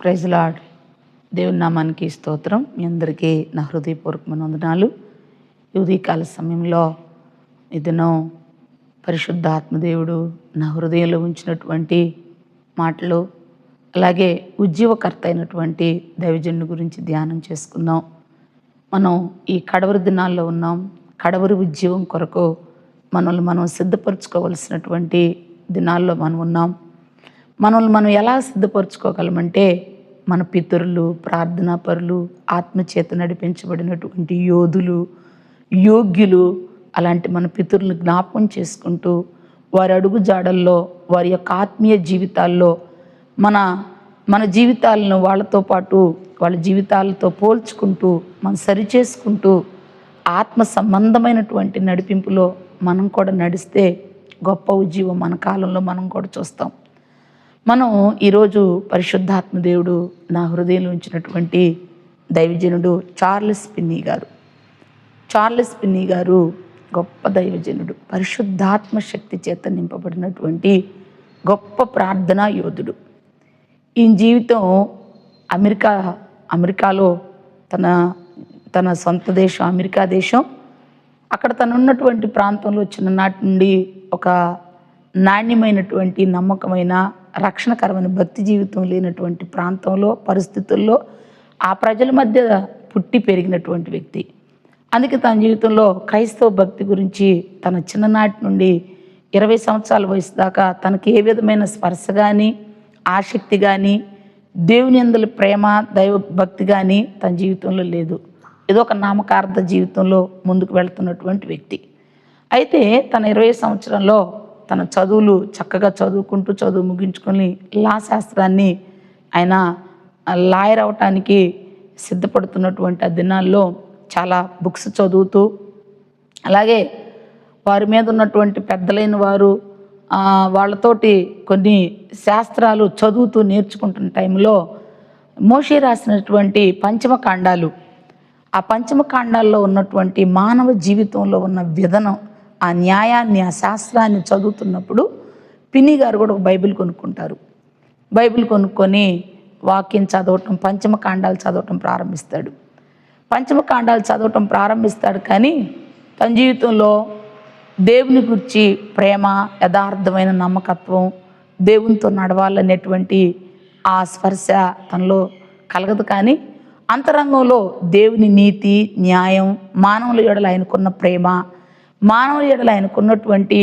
Praise lord. దేవుని నామానికి స్తోత్రం. మీ అందరికీ నా హృదయపూర్వకమైన వందనాలు. ఈ ఉదయకాల సమయంలో ఇదనో పరిశుద్ధాత్మదేవుడు నా హృదయంలో ఉంచినటువంటి మాటలు, అలాగే ఉజ్జీవకర్త అయినటువంటి దైవజనుడి గురించి ధ్యానం చేసుకుందాం. మనం ఈ కడవరి దినాల్లో ఉన్నాం. కడవరి ఉజ్జీవం కొరకు మనల్ని మనం సిద్ధపరచుకోవలసినటువంటి దినాల్లో మనం ఉన్నాం. మనల్ని మనం ఎలా సిద్ధపరచుకోగలమంటే, మన పితరులు, ప్రార్థనా పరులు, ఆత్మచేత నడిపించబడినటువంటి యోధులు, యోగ్యులు, అలాంటి మన పితరులను జ్ఞాపకం చేసుకుంటూ వారి అడుగు జాడల్లో, వారి యొక్క ఆత్మీయ జీవితాల్లో మన జీవితాలను వాళ్ళతో పాటు వాళ్ళ జీవితాలతో పోల్చుకుంటూ మనం సరిచేసుకుంటూ ఆత్మ సంబంధమైనటువంటి నడిపింపులో మనం కూడా నడిస్తే గొప్ప ఉజ్జీవం మన కాలంలో మనం కూడా చూస్తాం. మనం ఈరోజు పరిశుద్ధాత్మ దేవుడు నా హృదయంలో ఉంచినటువంటి దైవజనుడు చార్లెస్ పిన్నీ గారు గొప్ప దైవజనుడు, పరిశుద్ధాత్మ శక్తి చేత నింపబడినటువంటి గొప్ప ప్రార్థనా యోధుడు. ఈ జీవితం అమెరికాలో తన సొంత దేశం అమెరికా దేశం. అక్కడ తనున్నటువంటి ప్రాంతంలో చిన్ననాటి నుండి ఒక నాణ్యమైనటువంటి, నమ్మకమైన, రక్షణకరమైన భక్తి జీవితం లేనటువంటి ప్రాంతంలో, పరిస్థితుల్లో ఆ ప్రజల మధ్య పుట్టి పెరిగినటువంటి వ్యక్తి. అందుకే తన జీవితంలో క్రైస్తవ భక్తి గురించి తన చిన్ననాటి నుండి 20 సంవత్సరాల వయసు దాకా తనకి ఏ విధమైన స్పర్శ కానీ, ఆసక్తి కానీ, దేవుని యందలి ప్రేమ, దైవ భక్తి కానీ తన జీవితంలో లేదు. ఏదో ఒక నామకార్థ జీవితంలో ముందుకు వెళ్తున్నటువంటి వ్యక్తి. అయితే తన 20 సంవత్సరంలో తన చదువులు చక్కగా చదువుకుంటూ చదువు ముగించుకొని లా శాస్త్రాన్ని ఆయన లాయర్ అవటానికి సిద్ధపడుతున్నటువంటి ఆ దినాల్లో చాలా బుక్స్ చదువుతూ, అలాగే వారి మీద ఉన్నటువంటి పెద్దలైన వారు వాళ్ళతోటి కొన్ని శాస్త్రాలు చదువుతూ నేర్చుకుంటున్న టైంలో మోషే రాసినటువంటి పంచమకాండాలు, ఆ పంచమకాండాల్లో ఉన్నటువంటి మానవ జీవితంలో ఉన్న విధానం, ఆ న్యాయాన్ని, ఆ శాస్త్రాన్ని చదువుతున్నప్పుడు పిన్ని గారు కూడా ఒక బైబిల్ కొనుక్కుంటారు. బైబిల్ కొనుక్కొని వాక్యం చదవటం, పంచమకాండాలు చదవటం ప్రారంభిస్తాడు. పంచమకాండాలు చదవటం ప్రారంభిస్తాడు. కానీ తన జీవితంలో దేవుని గురించి ప్రేమ, యథార్థమైన నమ్మకత్వం, దేవునితో నడవాలనేటువంటి ఆ స్పర్శ తనలో కలగదు. కానీ అంతరంగంలో దేవుని నీతి, న్యాయం, మానవుల ఎడల ఆయనకున్న ప్రేమ, మానవుల ఎడల ఆయనకున్నటువంటి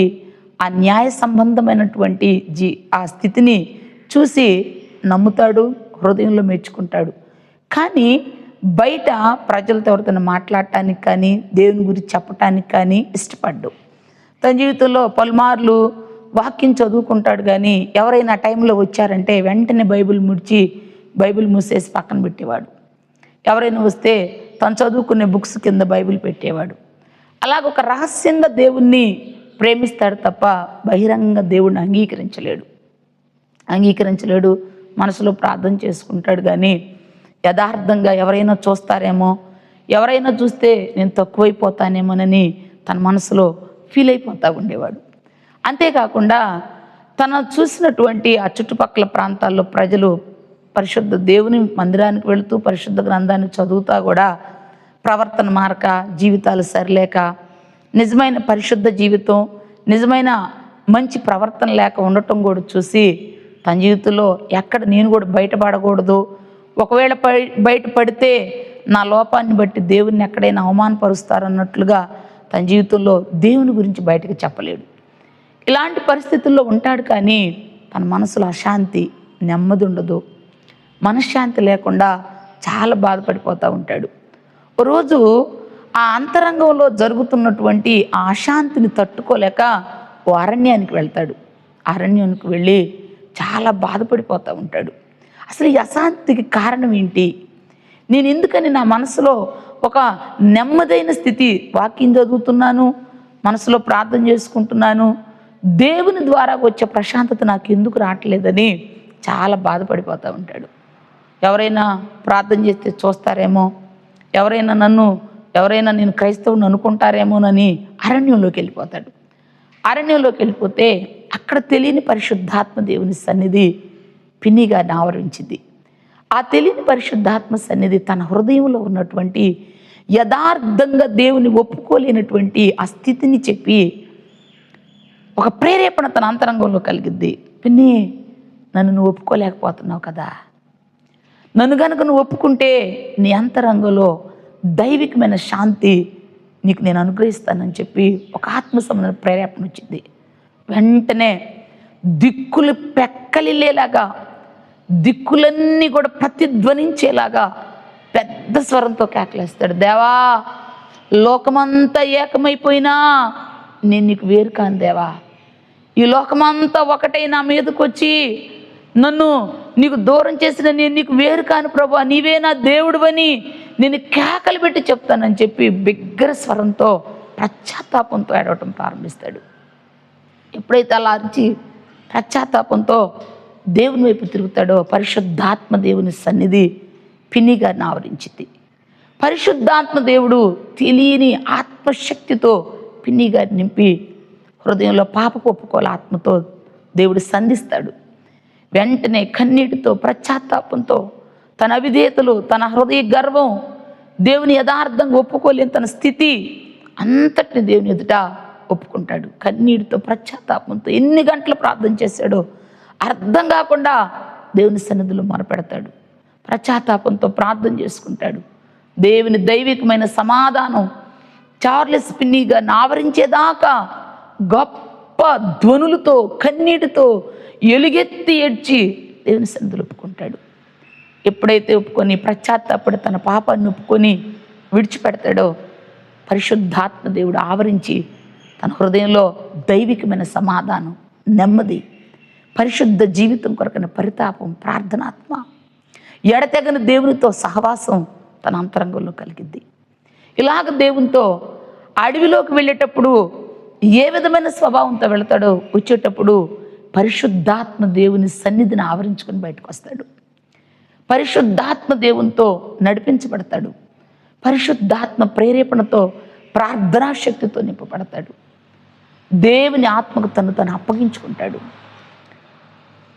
ఆ న్యాయ సంబంధమైనటువంటి ఆ స్థితిని చూసి నమ్ముతాడు, హృదయంలో మెచ్చుకుంటాడు. కానీ బయట ప్రజలతో ఎవరితో మాట్లాడటానికి కానీ, దేవుని గురించి చెప్పటానికి కానీ ఇష్టపడ్డు. తన జీవితంలో పలుమార్లు వాక్యం చదువుకుంటాడు. కానీ ఎవరైనా టైంలో వచ్చారంటే వెంటనే బైబిల్ మూసేసి పక్కన పెట్టేవాడు. ఎవరైనా వస్తే తను చదువుకునే బుక్స్ కింద బైబిల్ పెట్టేవాడు. అలాగొక రహస్యంగా దేవుణ్ణి ప్రేమిస్తాడు తప్ప బహిరంగ దేవుణ్ణి అంగీకరించలేడు. మనసులో ప్రార్థన చేసుకుంటాడు. కానీ యథార్థంగా ఎవరైనా చూస్తారేమో, ఎవరైనా చూస్తే నేను తక్కువైపోతానేమోనని తన మనసులో ఫీల్ అయిపోతూ ఉండేవాడు. అంతేకాకుండా తను చూసినటువంటి ఆ చుట్టుపక్కల ప్రాంతాల్లో ప్రజలు పరిశుద్ధ దేవుని మందిరానికి వెళుతూ పరిశుద్ధ గ్రంథాన్ని చదువుతా కూడా ప్రవర్తన మారక, జీవితాలు సరిలేక, నిజమైన పరిశుద్ధ జీవితం, నిజమైన మంచి ప్రవర్తన లేక ఉండటం కూడా చూసి తన జీవితంలో ఎక్కడ నేను కూడా బయటపడకూడదు, ఒకవేళ బయటపడితే నా లోపాన్ని బట్టి దేవుణ్ణి ఎక్కడైనా అవమానపరుస్తారన్నట్లుగా తన జీవితంలో దేవుని గురించి బయటకు చెప్పలేడు. ఇలాంటి పరిస్థితుల్లో ఉంటాడు. కానీ తన మనసులో అశాంతి, నెమ్మది ఉండదు, మనశ్శాంతి లేకుండా చాలా బాధపడిపోతూ ఉంటాడు. రోజు ఆ అంతరంగంలో జరుగుతున్నటువంటి ఆ అశాంతిని తట్టుకోలేక ఓ అరణ్యానికి వెళ్తాడు. అరణ్యానికి వెళ్ళి చాలా బాధపడిపోతూ ఉంటాడు. అసలు ఈ అశాంతికి కారణం ఏంటి? నేను ఎందుకని నా మనసులో ఒక నెమ్మదైన స్థితి, వాక్యం చదువుతున్నాను, మనసులో ప్రార్థన చేసుకుంటున్నాను, దేవుని ద్వారా వచ్చే ప్రశాంతత నాకు ఎందుకు రావట్లేదని చాలా బాధపడిపోతూ ఉంటాడు. ఎవరైనా ప్రార్థన చేస్తే చూస్తారేమో, ఎవరైనా నేను క్రైస్తవుని అనుకుంటారేమోనని అరణ్యంలోకి వెళ్ళిపోతాడు. అరణ్యంలోకి వెళ్ళిపోతే అక్కడ తెలియని పరిశుద్ధాత్మ దేవుని సన్నిధి పిన్ని గారిని ఆవరించింది. ఆ తెలియని పరిశుద్ధాత్మ సన్నిధి తన హృదయంలో ఉన్నటువంటి యథార్థంగా దేవుని ఒప్పుకోలేనటువంటి ఆ స్థితిని చెప్పి ఒక ప్రేరేపణ తన అంతరంగంలో కలిగిద్ది. పిన్ని, నన్ను నువ్వు ఒప్పుకోలేకపోతున్నావు కదా, నన్ను కనుక నువ్వు ఒప్పుకుంటే నీ అంతరంగంలో దైవికమైన శాంతి నీకు నేను అనుగ్రహిస్తానని చెప్పి ఒక ఆత్మ సంబంధమైన ప్రేరేపణ వచ్చింది. వెంటనే దిక్కులు పెక్కలిల్లేలాగా, దిక్కులన్నీ కూడా ప్రతిధ్వనించేలాగా పెద్ద స్వరంతో కేకలేస్తాడు. దేవా, లోకమంతా ఏకమైపోయినా నేను నీకు వేరు కాను దేవా. ఈ లోకమంతా ఒకటై నా మీదకి వచ్చి నన్ను నీకు దూరం చేసిన నేను నీకు వేరు కాను ప్రభా, నీవే నా దేవుడివని నేను కేకలు పెట్టి చెప్తానని చెప్పి బిగ్గర స్వరంతో పశ్చాత్తాపంతో ఏడవటం ప్రారంభిస్తాడు. ఎప్పుడైతే అలా అరిచి పశ్చాత్తాపంతో దేవుని వైపు తిరుగుతాడో పరిశుద్ధాత్మ దేవుని సన్నిధి పిన్ని గారిని ఆవరించింది. పరిశుద్ధాత్మ దేవుడు తెలియని ఆత్మశక్తితో పిన్ని గారిని నింపి హృదయంలో పాపపు ఒప్పుకోల ఆత్మతో దేవుడు సంధిస్తాడు. వెంటనే కన్నీటితో పశ్చాత్తాపంతో తన అవిధేయతలు, తన హృదయ గర్వం, దేవుని యథార్థంగా ఒప్పుకోలేని తన స్థితి అంతటిని దేవుని ఎదుట ఒప్పుకుంటాడు. కన్నీటితో పశ్చాత్తాపంతో ఎన్ని గంటలు ప్రార్థన చేశాడో అర్థం కాకుండా దేవుని సన్నిధిలో మొరపెడతాడు. పశ్చాత్తాపంతో ప్రార్థన చేసుకుంటాడు. దేవుని దైవికమైన సమాధానం చార్లెస్ పిన్ని గారిని ఆవరించేదాకా గొప్ప ధ్వనులతో కన్నీటితో ఎలుగెత్తి ఏడ్చి దేవుని సన్నిధిలో ఒప్పుకుంటాడు. ఎప్పుడైతే ఒప్పుకొని పశ్చాత్తాపడి తన పాపాన్ని ఒప్పుకొని విడిచిపెడతాడో పరిశుద్ధాత్మ దేవుడు ఆవరించి తన హృదయంలో దైవికమైన సమాధానం, నెమ్మది, పరిశుద్ధ జీవితం కొరకైన పరితాపం, ప్రార్థనాత్మ, ఎడతెగని దేవునితో సహవాసం తన అంతరంగంలో కలిగిద్ది. ఇలాగ దేవునితో అడవిలోకి వెళ్ళేటప్పుడు ఏ విధమైన స్వభావంతో వెళతాడో వచ్చేటప్పుడు పరిశుద్ధాత్మ దేవుని సన్నిధిని ఆవరించుకొని బయటకు వస్తాడు. పరిశుద్ధాత్మ దేవునితో నడిపించబడతాడు. పరిశుద్ధాత్మ ప్రేరేపణతో ప్రార్థనా శక్తితో నింపబడతాడు. దేవుని ఆత్మకు తను అప్పగించుకుంటాడు.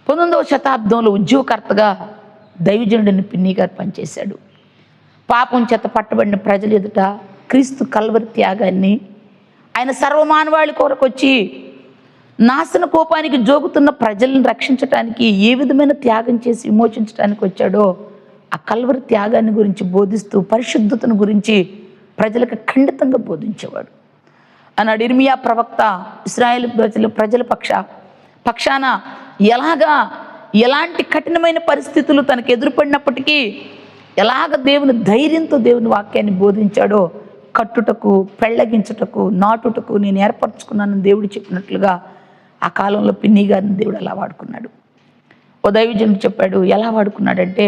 19వ శతాబ్దంలో ఉద్యోగకర్తగా దైవజనుడిని పిన్ని గారు పనిచేశాడు. పాపం చేత పట్టబడిన ప్రజల ఎదుట క్రీస్తు కల్వరి త్యాగాన్ని, ఆయన సర్వమానవాళి కొరకు వచ్చి నాశన కోపానికి జోగుతున్న ప్రజలను రక్షించడానికి ఏ విధమైన త్యాగం చేసి విమోచించడానికి వచ్చాడో ఆ కల్వరి త్యాగాన్ని గురించి బోధిస్తూ పరిశుద్ధతను గురించి ప్రజలకు ఖండితంగా బోధించేవాడు. అన్నాడు ఇర్మియా ప్రవక్త ఇశ్రాయేల్ ప్రజల పక్షాన ఎలాంటి కఠినమైన పరిస్థితులు తనకు ఎదురుపడినప్పటికీ ఎలాగ దేవుని ధైర్యంతో దేవుని వాక్యాన్ని బోధించాడో కట్టుటకు, పెళ్ళగించుటకు, నాటుటకు నేను ఏర్పరచుకున్నానని దేవుడు చెప్పినట్లుగా ఆ కాలంలో పిన్ని గారిని దేవుడు అలా వాడుకున్నాడు. ఓ దైవజనుడు చెప్పాడు, ఎలా వాడుకున్నాడంటే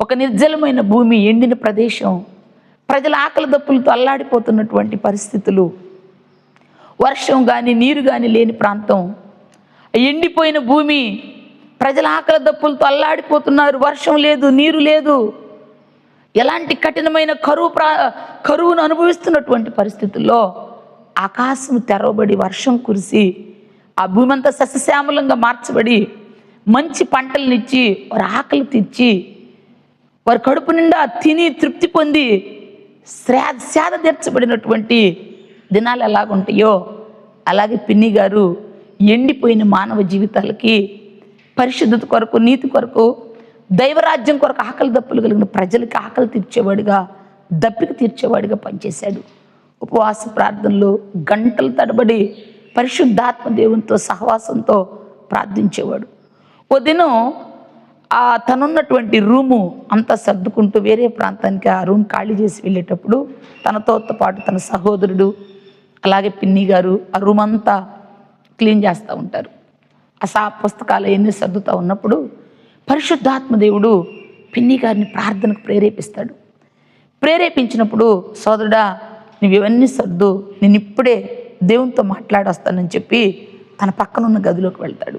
ఒక నిర్జలమైన భూమి, ఎండిన ప్రదేశం, ప్రజల ఆకలి దప్పులతో అల్లాడిపోతున్నటువంటి పరిస్థితులు, వర్షం కానీ నీరు కానీ లేని ప్రాంతం, ఎండిపోయిన భూమి, ప్రజల ఆకలి దప్పులతో అల్లాడిపోతున్నారు, వర్షం లేదు, నీరు లేదు, ఎలాంటి కఠినమైన కరువును అనుభవిస్తున్నటువంటి పరిస్థితుల్లో ఆకాశం తెరవబడి వర్షం కురిసి ఆ భూమి అంతా సస్యశ్యామలంగా మార్చబడి మంచి పంటలనిచ్చి వారి ఆకలి తీర్చి వారి కడుపు నిండా తిని తృప్తి పొంది సేద తీర్చబడినటువంటి దినాలు ఎలాగుంటాయో అలాగే పిన్ని గారు ఎండిపోయిన మానవ జీవితాలకి పరిశుద్ధత కొరకు, నీతి కొరకు, దైవరాజ్యం కొరకు ఆకలి దప్పులు కలిగిన ప్రజలకి ఆకలి తీర్చేవాడిగా, దప్పిక తీర్చేవాడిగా పనిచేశాడు. ఉపవాస ప్రార్థనలు గంటల తడబడి పరిశుద్ధాత్మ దేవునితో సహవాసంతో ప్రార్థించేవాడు. ఓ దినం తనున్నటువంటి రూము అంతా సర్దుకుంటూ వేరే ప్రాంతానికి ఆ రూమ్ ఖాళీ చేసి వెళ్ళేటప్పుడు తనతో పాటు తన సహోదరుడు అలాగే పిన్ని గారు ఆ రూమ్ అంతా క్లీన్ చేస్తూ ఉంటారు. పుస్తకాలు ఎన్ని సర్దుతూ ఉన్నప్పుడు పరిశుద్ధాత్మ దేవుడు పిన్ని గారిని ప్రార్థనకు ప్రేరేపిస్తాడు. ప్రేరేపించినప్పుడు, సోదరుడా నువ్వు ఇవన్నీ సర్దు, నేను ఇప్పుడే దేవునితో మాట్లాడొస్తానని చెప్పి తన పక్కనున్న గదిలోకి వెళ్తాడు.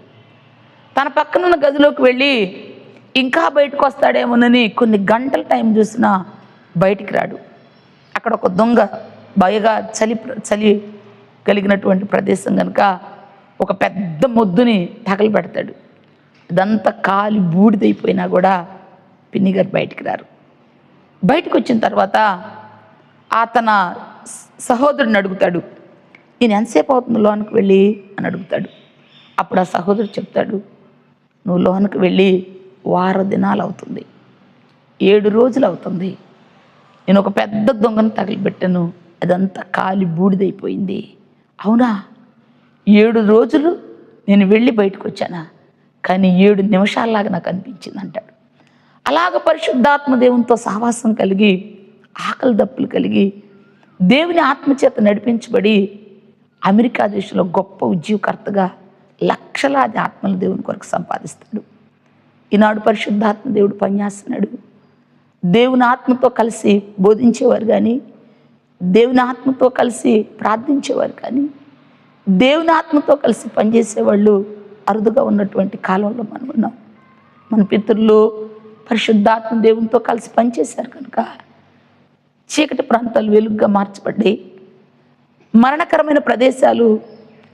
తన పక్కనున్న గదిలోకి వెళ్ళి ఇంకా బయటకు వస్తాడేమోనని కొన్ని గంటల టైం చూసినా బయటికి రాడు. అక్కడ ఒక దొంగ బాగా చలి కలిగినటువంటి ప్రదేశం కనుక ఒక పెద్ద మొద్దుని తగలబెడతాడు. ఇదంతా కాలి బూడిదైపోయినా కూడా పిన్ని గారు బయటికి రారు. బయటకు వచ్చిన తర్వాత తన సహోదరుని అడుగుతాడు, నేను ఎంతసేపు అవుతుంది లోనికి వెళ్ళి అని అడుగుతాడు. అప్పుడు ఆ సహోదరుడు చెప్తాడు, నువ్వు లోనికి వెళ్ళి 6 దినాలు అవుతుంది, 7 రోజులు అవుతుంది. నేను ఒక పెద్ద దొంగను తగిలిపెట్టాను, అదంతా కాలి బూడిదైపోయింది. అవునా, 7 రోజులు నేను వెళ్ళి బయటకు వచ్చానా, కానీ 7 నిమిషాల్లాగా నాకు అనిపించింది అంటాడు. అలాగ పరిశుద్ధాత్మ దేవునితో సహవాసం కలిగి, ఆకలి దప్పులు కలిగి, దేవుని ఆత్మచేత నడిపించబడి అమెరికా దేశంలో గొప్ప ఉద్యోగకర్తగా లక్షలాది ఆత్మలు దేవుని కొరకు సంపాదిస్తాడు. ఈనాడు పరిశుద్ధాత్మ దేవుడు పనిచేస్తున్నాడు. దేవుని ఆత్మతో కలిసి బోధించేవారు కానీ, దేవుని ఆత్మతో కలిసి ప్రార్థించేవారు కానీ, దేవుని ఆత్మతో కలిసి పనిచేసేవాళ్ళు అరుదుగా ఉన్నటువంటి కాలంలో మనం ఉన్నాం. మన పితరులు పరిశుద్ధాత్మ దేవునితో కలిసి పనిచేశారు కనుక చీకటి ప్రాంతాలు వెలుగుగా మార్చబడ్డాయి. మరణకరమైన ప్రదేశాలు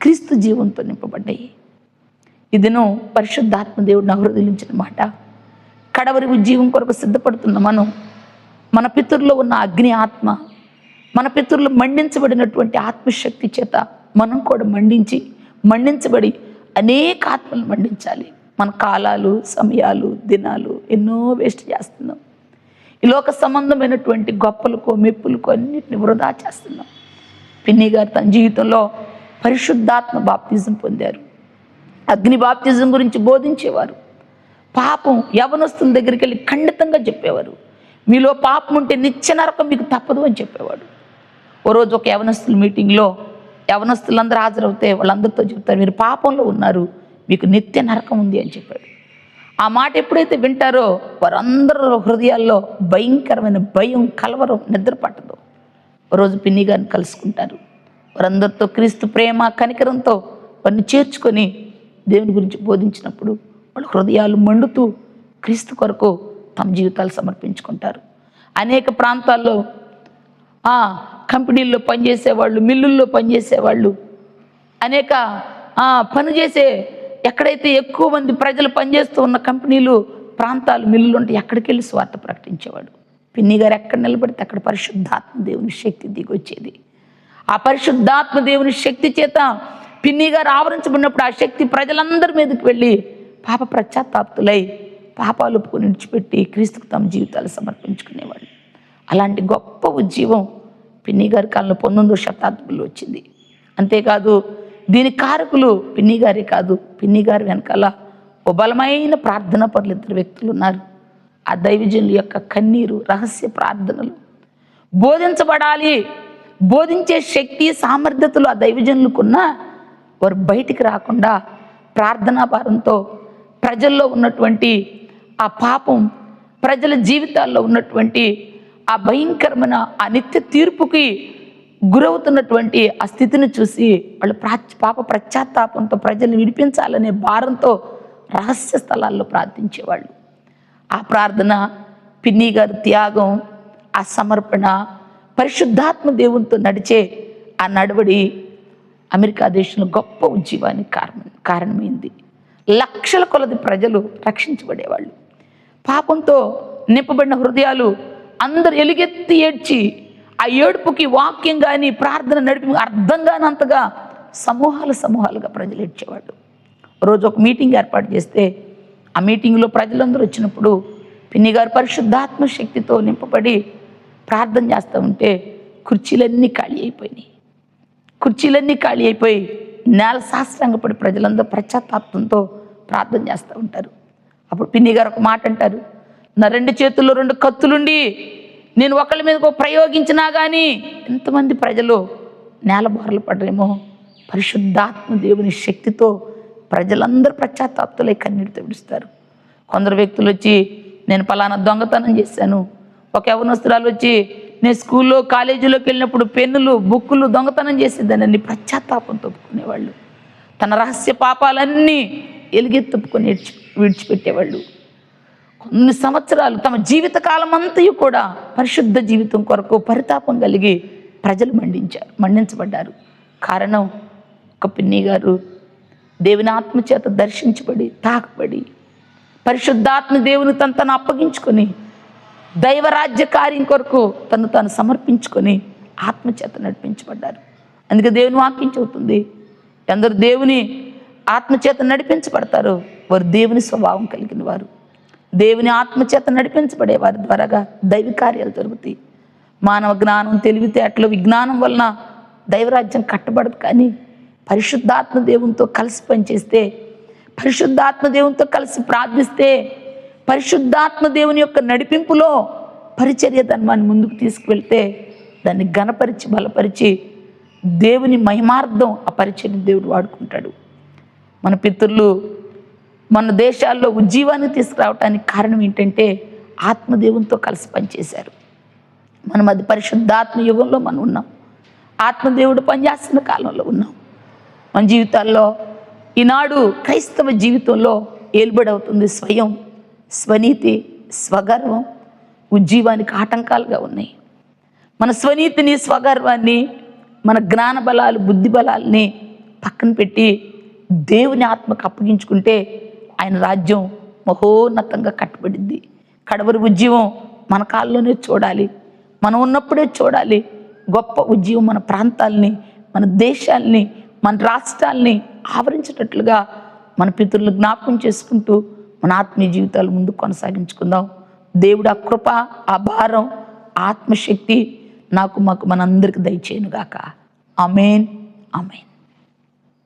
క్రీస్తు జీవంతో నింపబడ్డాయి. ఈ దినం పరిశుద్ధాత్మ దేవుడిని ఆహ్వానించిన మాట. కడవరి ఉజ్జీవం కొరకు సిద్ధపడుతున్న మనం, మన పితరులో ఉన్న అగ్ని ఆత్మ, మన పితరులు మండించబడినటువంటి ఆత్మశక్తి చేత మనం కూడా మండించబడి అనేక ఆత్మలు మండించాలి. మన కాలాలు, సమయాలు, దినాలు ఎన్నో వేస్ట్ చేస్తున్నాం. ఈ లోక సంబంధమైనటువంటి గొప్పలకు, మెప్పులకు అన్నిటిని వృధా చేస్తున్నాం. పిన్ని గారు తన జీవితంలో పరిశుద్ధాత్మ బాప్తిజం పొందారు. అగ్ని బాప్తిజం గురించి బోధించేవారు. పాపం యవనస్తుల దగ్గరికి వెళ్ళి ఖండితంగా చెప్పేవారు. మీలో పాపం ఉంటే నిత్య నరకం మీకు తప్పదు అని చెప్పేవాడు. ఓ రోజు ఒక యవనస్తుల మీటింగ్లో యవనస్తులందరూ హాజరవుతే వాళ్ళందరితో చెప్తారు, మీరు పాపంలో ఉన్నారు, మీకు నిత్య నరకం ఉంది అని చెప్పాడు. ఆ మాట ఎప్పుడైతే వింటారో వారందరూ హృదయాల్లో భయంకరమైన భయం, కలవరం, నిద్ర పట్టదు. రోజు పిన్ని గారిని కలుసుకుంటారు. వారందరితో క్రీస్తు ప్రేమ, కనికరంతో వారిని చేర్చుకొని దేవుని గురించి బోధించినప్పుడు వాళ్ళ హృదయాలు మండుతూ క్రీస్తు కొరకు తమ జీవితాలు సమర్పించుకుంటారు. అనేక ప్రాంతాల్లో కంపెనీల్లో పనిచేసేవాళ్ళు, మిల్లుల్లో పనిచేసేవాళ్ళు, అనేక పనిచేసే ఎక్కడైతే ఎక్కువ మంది ప్రజలు పనిచేస్తూ ఉన్న కంపెనీలు, ప్రాంతాలు, మిల్లులు ఉంటే ఎక్కడికి వెళ్ళి స్వార్థ ప్రకటించేవాడు. పిన్ని గారు ఎక్కడ నిలబడితే అక్కడ పరిశుద్ధాత్మ దేవుని శక్తి దిగొచ్చేది. ఆ పరిశుద్ధాత్మ దేవుని శక్తి చేత పిన్ని గారు ఆవరించబడినప్పుడు ఆ శక్తి ప్రజలందరి మీదకి వెళ్ళి పాప పశ్చాత్తాప్తులై పాపాలు ఒప్పుకొని విడిచిపెట్టి క్రీస్తుకు తమ జీవితాలు సమర్పించుకునేవాళ్ళు. అలాంటి గొప్ప ఉజ్జీవం పిన్ని గారి కాలంలో 19వ శతాబ్దంలో వచ్చింది. అంతేకాదు దీని కారకులు పిన్ని గారే కాదు, పిన్ని గారి వెనకాల ఓ బలమైన ప్రార్థన పరులు 2 వ్యక్తులు ఉన్నారు. ఆ దైవజనుల యొక్క కన్నీరు, రహస్య ప్రార్థనలు, బోధించబడాలి, బోధించే శక్తి, సామర్థ్యతలు ఆ దైవజనులకున్నా వారు బయటికి రాకుండా ప్రార్థనా భారంతో ప్రజల్లో ఉన్నటువంటి ఆ పాపం, ప్రజల జీవితాల్లో ఉన్నటువంటి ఆ భయంకరమైన ఆ నిత్య తీర్పుకి గురవుతున్నటువంటి ఆ స్థితిని చూసి వాళ్ళు పాప పశ్చాత్తాపంతో ప్రజల్ని విడిపించాలనే భారంతో రహస్య స్థలాల్లో ప్రార్థించేవాళ్ళు. ఆ ప్రార్థన, పిన్ని గారి త్యాగం, ఆ సమర్పణ, పరిశుద్ధాత్మ దేవునితో నడిచే ఆ నడవడి అమెరికా దేశంలో గొప్ప ఉజ్జీవానికి కారణమైంది. లక్షల కొలది ప్రజలు రక్షించబడేవాళ్ళు. పాపంతో నింపబడిన హృదయాలు అందరు ఎలుగెత్తి ఏడ్చి ఆ ఏడుపుకి వాక్యం కానీ ప్రార్థన నడిపి అర్థం కానంతగా సమూహాలుగా ప్రజలు ఏడ్చేవాళ్ళు. రోజు ఒక మీటింగ్ ఏర్పాటు చేస్తే ఆ మీటింగ్లో ప్రజలందరూ వచ్చినప్పుడు పిన్ని గారు పరిశుద్ధాత్మ శక్తితో నింపబడి ప్రార్థన చేస్తూ ఉంటే కుర్చీలన్నీ ఖాళీ అయిపోయి నేల శాస్త్రంగపడి ప్రజలందరూ పశ్చాత్తాపంతో ప్రార్థన చేస్తూ ఉంటారు. అప్పుడు పిన్ని గారు ఒక మాట అంటారు, నా 2 చేతుల్లో 2 కత్తులుండి నేను ఒకళ్ళ మీద ప్రయోగించినా కానీ ఎంతమంది ప్రజలు నేల బోర్లు పడరేమో, పరిశుద్ధాత్మ దేవుని శక్తితో ప్రజలందరూ పశ్చాత్తాపంతో కన్నీటితో విడుస్తారు. కొందరు వ్యక్తులు వచ్చి నేను పలానా దొంగతనం చేశాను, ఒక యవనస్తురాలు వచ్చి నేను స్కూల్లో, కాలేజీలోకి వెళ్ళినప్పుడు పెన్నులు, బుక్కులు దొంగతనం చేసేదానని పశ్చాత్తాపంతో ఒప్పుకునేవాళ్ళు. తన రహస్య పాపాలన్నీ ఎలుగెత్తుకొని విడిచిపెట్టేవాళ్ళు. కొన్ని సంవత్సరాలు తమ జీవితకాలం అంతయు కూడా పరిశుద్ధ జీవితం కొరకు పరితాపం కలిగి ప్రజలు మండించబడ్డారు. కారణం ఒక పిన్ని గారు దేవుని ఆత్మచేత దర్శించబడి, తాకబడి, పరిశుద్ధాత్మ దేవుని తను అప్పగించుకొని దైవరాజ్య కార్యం కొరకు తను సమర్పించుకొని ఆత్మచేత నడిపించబడ్డారు. అందుకే దేవుని వాక్యం చెబుతుంది, ఎందరు దేవుని ఆత్మచేత నడిపించబడతారు వారు దేవుని స్వభావం కలిగిన వారు. దేవుని ఆత్మచేత నడిపించబడే వారి ద్వారాగా దైవ కార్యాలు జరుగుతాయి. మానవ జ్ఞానం, తెలివితేటలు, విజ్ఞానం వలన దైవరాజ్యం కట్టబడదు. కానీ పరిశుద్ధాత్మ దేవునితో కలిసి పనిచేస్తే, పరిశుద్ధాత్మ దేవునితో కలిసి ప్రార్థిస్తే, పరిశుద్ధాత్మ దేవుని యొక్క నడిపింపులో పరిచర్య ధర్మాన్ని ముందుకు తీసుకువెళ్తే దాన్ని ఘనపరిచి బలపరిచి దేవుని మహిమార్థం ఆ పరిచర్య దేవుడు వాడుకుంటాడు. మన పితరులు మన దేశాల్లో ఉజ్జీవాన్ని తీసుకురావడానికి కారణం ఏంటంటే ఆత్మదేవునితో కలిసి పనిచేశారు. మనం అది పరిశుద్ధాత్మ యుగంలో మనం ఉన్నాం. ఆత్మదేవుడు పనిచేస్తున్న కాలంలో ఉన్నాం. మన జీవితాల్లో ఈనాడు క్రైస్తవ జీవితంలో ఏలుబడవుతుంది స్వయం, స్వనీతి, స్వగర్వం ఉజ్జీవానికి ఆటంకాలుగా ఉన్నాయి. మన స్వనీతిని, స్వగర్వాన్ని, మన జ్ఞాన బలాలు, బుద్ధి బలాల్ని పక్కన పెట్టి దేవుని ఆత్మకు అప్పగించుకుంటే ఆయన రాజ్యం మహోన్నతంగా కట్టబడింది. కడవరి ఉజ్జీవం మన కాళ్ళలోనే చూడాలి, మనం ఉన్నప్పుడే చూడాలి. గొప్ప ఉజ్జీవం మన ప్రాంతాలని, మన దేశాల్ని, మన రాష్ట్రాల్ని ఆవరించేటట్లుగా మన పితరులను జ్ఞాపకం చేసుకుంటూ మన ఆత్మీయ జీవితాలు ముందు కొనసాగించుకుందాం. దేవుడు ఆ కృప, ఆ భారం, ఆత్మశక్తి మాకు మనందరికి దయచేయునుగాక. ఆమేన్, ఆమేన్.